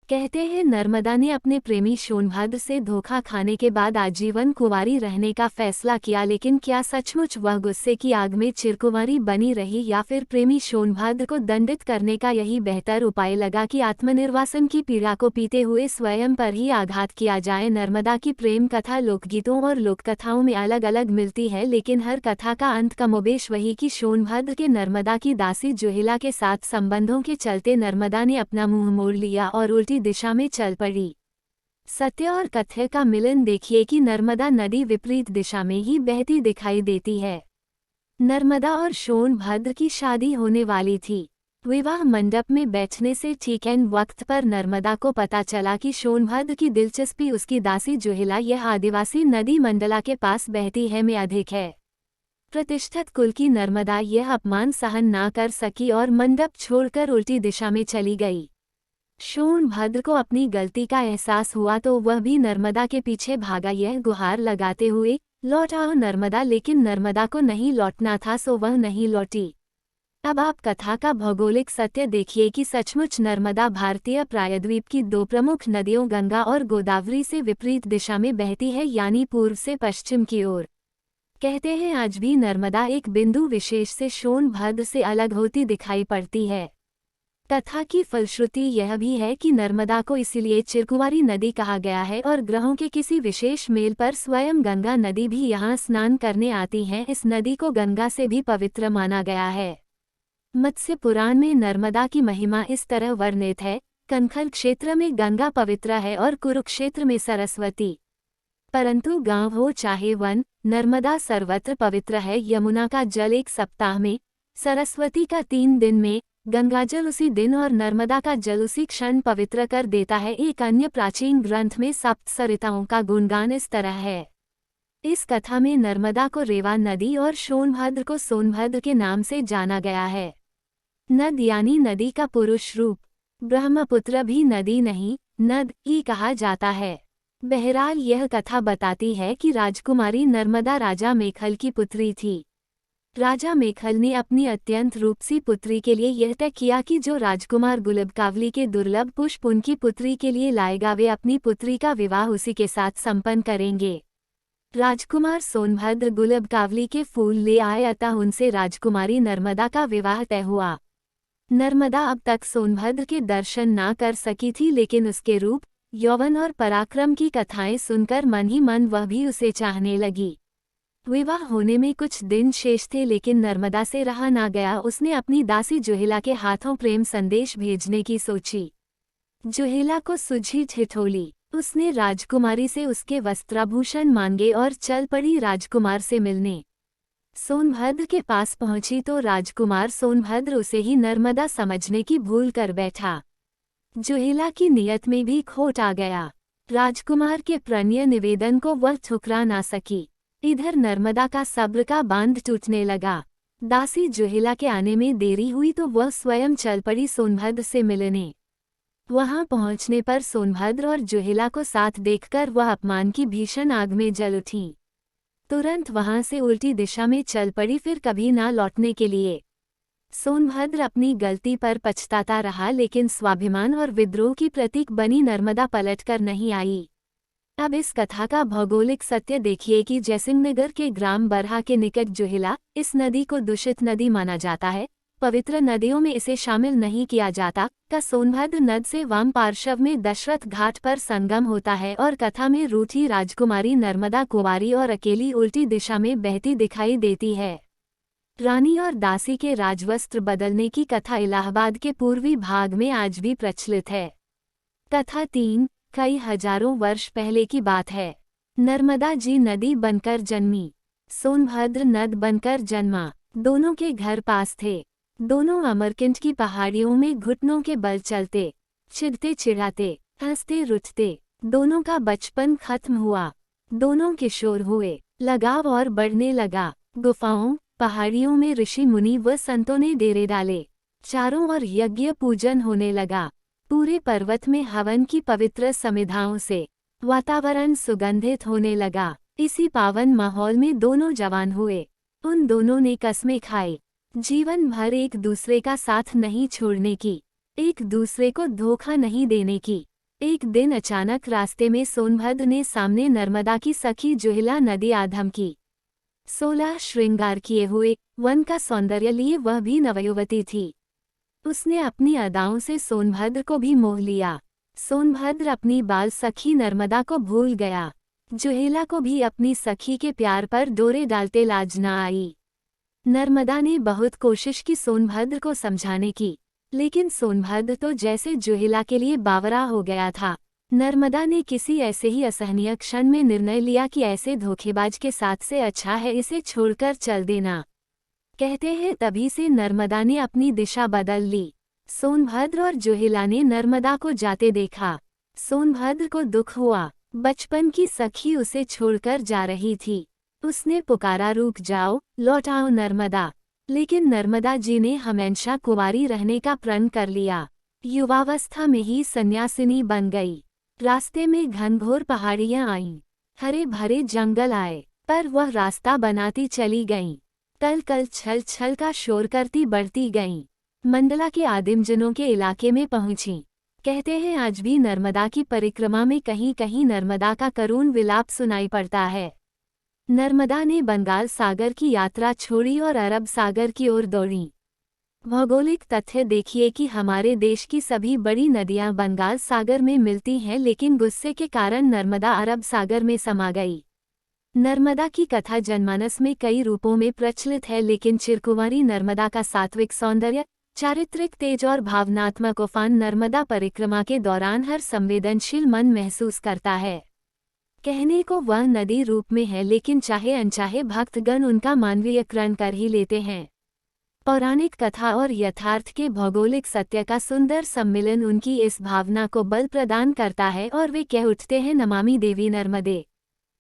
कहते हैं नर्मदा ने अपने प्रेमी सोनभद्र से धोखा खाने के बाद आजीवन कुंवारी रहने का फैसला किया, लेकिन क्या सचमुच वह गुस्से की आग में चिरकुंवारी बनी रही या फिर प्रेमी सोनभद्र को दंडित करने का यही बेहतर उपाय लगा कि आत्मनिर्वासन की पीड़ा को पीते हुए स्वयं पर ही आघात किया जाए। नर्मदा की प्रेम कथा लोकगीतों और लोककथाओं में अलग अलग मिलती है, लेकिन हर कथा का अंत कमोबेश वही कि सोनभद्र के नर्मदा की दासी जोहिला के साथ संबंधों के चलते नर्मदा ने अपना मुंह मोड़ लिया और उल्टी दिशा में चल पड़ी। सत्य और कथ्य का मिलन देखिए कि नर्मदा नदी विपरीत दिशा में ही बहती दिखाई देती है। नर्मदा और सोनभद्र की शादी होने वाली थी। विवाह मंडप में बैठने से ठीक एन वक्त पर नर्मदा को पता चला कि सोनभद्र की दिलचस्पी उसकी दासी जोहिला यह आदिवासी नदी मंडला के पास बहती है में अधिक है। प्रतिष्ठित कुल की नर्मदा यह अपमान सहन ना कर सकी और मंडप छोड़कर उल्टी दिशा में चली गई। सोनभद्र को अपनी गलती का एहसास हुआ तो वह भी नर्मदा के पीछे भागा, यह गुहार लगाते हुए लौट आओ नर्मदा, लेकिन नर्मदा को नहीं लौटना था सो वह नहीं लौटी। अब आप कथा का भौगोलिक सत्य देखिए कि सचमुच नर्मदा भारतीय प्रायद्वीप की दो प्रमुख नदियों गंगा और गोदावरी से विपरीत दिशा में बहती है, यानी पूर्व से पश्चिम की ओर। कहते हैं आज भी नर्मदा एक बिंदु विशेष से सोनभद्र से अलग होती दिखाई पड़ती है। कथा की फलश्रुति यह भी है कि नर्मदा को इसीलिए चिरकुंवारी नदी कहा गया है और ग्रहों के किसी विशेष मेल पर स्वयं गंगा नदी भी यहाँ स्नान करने आती हैं। इस नदी को गंगा से भी पवित्र माना गया है। मत्स्य पुराण में नर्मदा की महिमा इस तरह वर्णित है, कनखल क्षेत्र में गंगा पवित्र है और कुरुक्षेत्र में सरस्वती। परंतु गांव हो चाहे वन, नर्मदा सर्वत्र पवित्र है। यमुना का जल 1 सप्ताह में, सरस्वती का 3 दिन में, गंगाजल उसी दिन और नर्मदा का जल उसी क्षण पवित्र कर देता है। एक अन्य प्राचीन ग्रंथ में सप्त सरिताओं का गुणगान इस तरह है। इस कथा में नर्मदा को रेवा नदी और सोनभद्र को सोनभद्र के नाम से जाना गया है। नद यानी नदी का पुरुष रूप। ब्रह्मपुत्र भी नदी नहीं, नद ही कहा जाता है। बहरहाल यह कथा बताती है कि राजकुमारी नर्मदा राजा मेखल की पुत्री थी। राजा मेखल ने अपनी अत्यंत रूपसी पुत्री के लिए यह तय किया कि जो राजकुमार गुलबकावली के दुर्लभ पुष्प उनकी पुत्री के लिए लाएगा वे अपनी पुत्री का विवाह उसी के साथ संपन्न करेंगे। राजकुमार सोनभद्र गुलबकावली के फूल ले आए, अतः उनसे राजकुमारी नर्मदा का विवाह तय हुआ। नर्मदा अब तक सोनभद्र के दर्शन ना कर सकी थी, लेकिन उसके रूप, यौवन और पराक्रम की कथाएं सुनकर मन ही मन वह भी उसे चाहने लगी। विवाह होने में कुछ दिन शेष थे, लेकिन नर्मदा से रहा ना गया। उसने अपनी दासी जोहिला के हाथों प्रेम संदेश भेजने की सोची। जोहिला को सुझी ठिठोली। उसने राजकुमारी से उसके वस्त्राभूषण मांगे और चल पड़ी राजकुमार से मिलने। सोनभद्र के पास पहुंची तो राजकुमार सोनभद्र उसे ही नर्मदा समझने की भूल कर बैठा। जोहिला की नियत में भी खोट आ गया। राजकुमार के प्रणय निवेदन को वह ठुकरा ना सकी। इधर नर्मदा का सब्र का बांध टूटने लगा। दासी जोहिला के आने में देरी हुई तो वह स्वयं चल पड़ी सोनभद्र से मिलने। वहां पहुंचने पर सोनभद्र और जोहिला को साथ देखकर वह अपमान की भीषण आग में जल उठी। तुरंत वहां से उल्टी दिशा में चल पड़ी, फिर कभी ना लौटने के लिए। सोनभद्र अपनी गलती पर पछताता रहा, लेकिन स्वाभिमान और विद्रोह की प्रतीक बनी नर्मदा पलटकर नहीं आई। अब इस कथा का भौगोलिक सत्य देखिए कि जयसिंहनगर के ग्राम बरहा के निकट जोहिला, इस नदी को दूषित नदी माना जाता है, पवित्र नदियों में इसे शामिल नहीं किया जाता। का सोनभद्र नद से वाम पार्श्व में दशरथ घाट पर संगम होता है और कथा में रूठी राजकुमारी नर्मदा कुंवारी और अकेली उल्टी दिशा में बहती दिखाई देती है। रानी और दासी के राजवस्त्र बदलने की कथा इलाहाबाद के पूर्वी भाग में आज भी प्रचलित है। कथा 3 कई हजारों वर्ष पहले की बात है। नर्मदा जी नदी बनकर जन्मी, सोनभद्र नद बनकर जन्मा। दोनों के घर पास थे। दोनों अमरकंटक की पहाड़ियों में घुटनों के बल चलते, चिढ़ते चिढ़ाते, हंसते रुठते। दोनों का बचपन खत्म हुआ। दोनों किशोर हुए। लगाव और बढ़ने लगा। गुफाओं, पहाड़ियों में ऋषि मुनि व संतों ने डेरे डाले। चारों ओर यज्ञ पूजन होने लगा। पूरे पर्वत में हवन की पवित्र समिधाओं से वातावरण सुगंधित होने लगा। इसी पावन माहौल में दोनों जवान हुए। उन दोनों ने कस्में खाई, जीवन भर एक दूसरे का साथ नहीं छोड़ने की, एक दूसरे को धोखा नहीं देने की। एक दिन अचानक रास्ते में सोनभद्र ने सामने नर्मदा की सखी जुहिला नदी आधम की। 16 श्रृंगार किए हुए वन का सौंदर्य लिए वह भी नवयुवती थी। उसने अपनी अदाओं से सोनभद्र को भी मोह लिया। सोनभद्र अपनी बाल सखी नर्मदा को भूल गया। जुहिला को भी अपनी सखी के प्यार पर डोरे डालते लाज न आई। नर्मदा ने बहुत कोशिश की सोनभद्र को समझाने की, लेकिन सोनभद्र तो जैसे जुहिला के लिए बावरा हो गया था। नर्मदा ने किसी ऐसे ही असहनीय क्षण में निर्णय लिया कि ऐसे धोखेबाज के साथ से अच्छा है इसे छोड़कर चल देना। कहते हैं तभी से नर्मदा ने अपनी दिशा बदल ली। सोनभद्र और जुहिला ने नर्मदा को जाते देखा। सोनभद्र को दुख हुआ। बचपन की सखी उसे छोड़कर जा रही थी। उसने पुकारा, रुक जाओ, लौट आओ नर्मदा। लेकिन नर्मदा जी ने हमेशा कुंवारी रहने का प्रण कर लिया। युवावस्था में ही सन्यासिनी बन गई। रास्ते में घनघोर पहाड़ियां आईं, हरे भरे जंगल आए, पर वह रास्ता बनाती चली गईं। कल कल छल छल का शोर करती बढ़ती गईं। मंडला के आदिमजनों के इलाके में पहुंची। कहते हैं आज भी नर्मदा की परिक्रमा में कहीं कहीं नर्मदा का करुण विलाप सुनाई पड़ता है। नर्मदा ने बंगाल सागर की यात्रा छोड़ी और अरब सागर की ओर दौड़ी। भौगोलिक तथ्य देखिए कि हमारे देश की सभी बड़ी नदियां बंगाल सागर में मिलती हैं, लेकिन गुस्से के कारण नर्मदा अरब सागर में समा गई। नर्मदा की कथा जनमानस में कई रूपों में प्रचलित है, लेकिन चिरकुंवारी नर्मदा का सात्विक सौंदर्य, चारित्रिक तेज और भावनात्मक उफान नर्मदा परिक्रमा के दौरान हर संवेदनशील मन महसूस करता है। कहने को वह नदी रूप में है, लेकिन चाहे अनचाहे भक्तगण उनका मानवीयकरण कर ही लेते हैं। पौराणिक कथा और यथार्थ के भौगोलिक सत्य का सुंदर सम्मिलन उनकी इस भावना को बल प्रदान करता है और वे कह उठते हैं, नमामि देवी नर्मदे।